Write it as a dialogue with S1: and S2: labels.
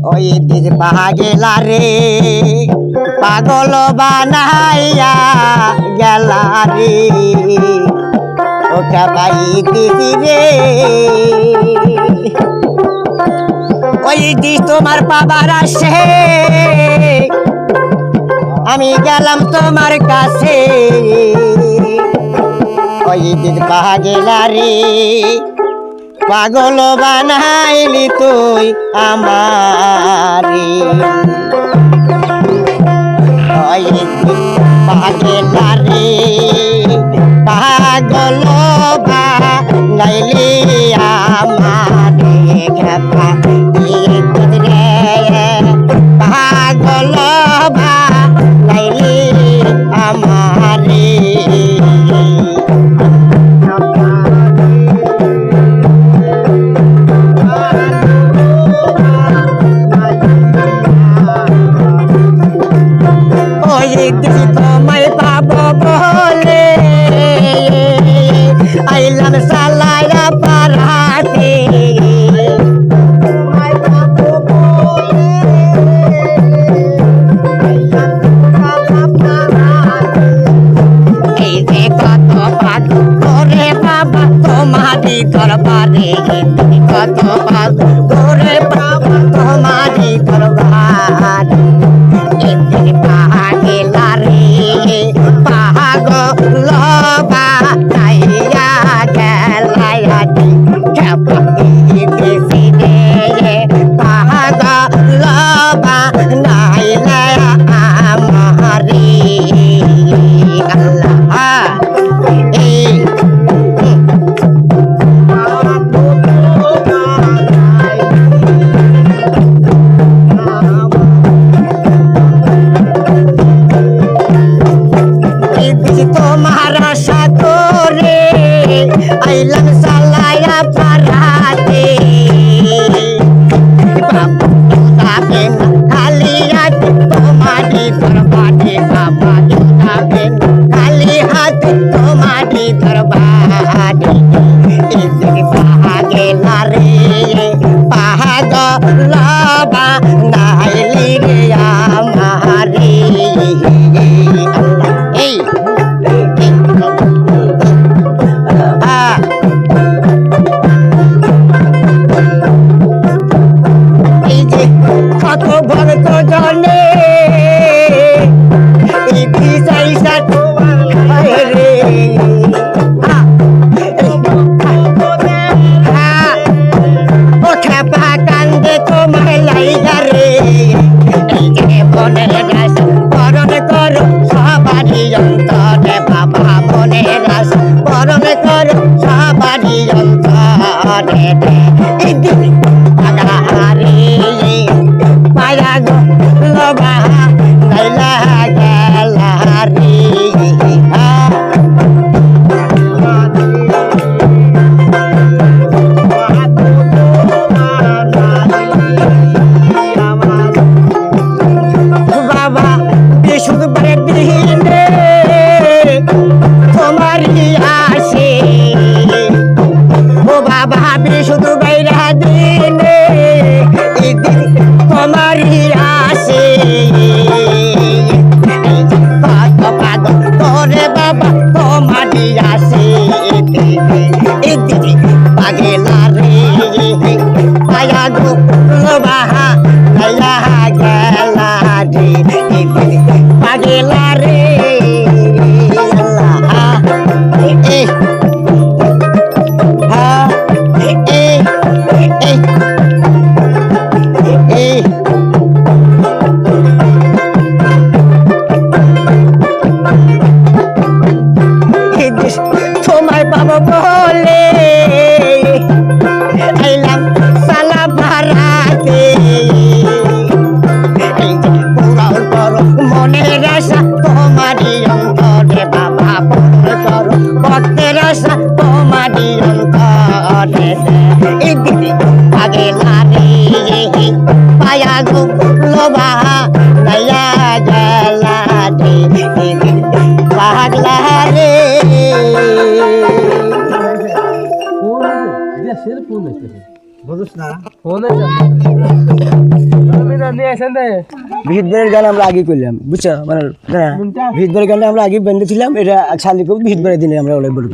S1: ওই দিন পাগেলা রে পাগল বানাইয়া গেলা রে ওটা পাইতেছি রে ওই দিন তোমার পাবার আসে আমি গেলাম তোমার কাছে ওই দিন পাগেলা রে পাগল বানাইলি তুই আমারে ওই দিন পাগেলা রে পাগল বানাইলি আমারে খেপা রে পাগল বানাইলি আমারে তোমায় পাবো বলে আইলাম সালাইয়া পারাতে এই যে কত পাগ করে বাবা তোমারি দরবারে কত পাগ করে বাবা তোমারি দরবারে পাগেলা রে পাগল বানাইয়া গেলা খেপাইতেছি রে পাগল বানাইলা আমারে আল্লাহ তোমার আশা করে আইলাম সালাইয়া পারাতে খালি হাত তোমারি দরবারে বাবা যাবেন খালি হাত তোমারি দরবারে পাগেলা রে পাগল বানাইলি রে আমারে এই কত বড় তো জনে রে ও খেপা কান্দে তোমার লাইগা রে মনের গাছ বরণ করো সবারই অন্তরে বাবা মনের গাছ বরণ করো সবারই অন্তরে পায়া গো লবা লাইলা গেলা রে বাবা বৃহস্পতিবার দিনে তোমারই আসে ও বাবা বৃহস্পতিবার দিনে তোমারই আসে কত পাগল তোরে বাবা তোমারই আসে পাগেলা রে পায়া গো বাহা লাইলা গেলা রে পাগেলা রে তোমায় পাবো বলে আইলাম সালা ভাড়াতে মনের আশা তোমারই অন্তরে বাবা ভক্তের আশা তোমারই অন্তরে পাগেলা রে পায়া গো লোবা লাইয়া গেলা রে পাগলা রে
S2: ফোন আছে ভিতরের গান আমরা আগে করলাম বুঝছো মানে ভিতরের গানটা আমরা আগে বেঁধেছিলাম এটা শালিকে ভিতরের দিনে আমরা ওলাই বলে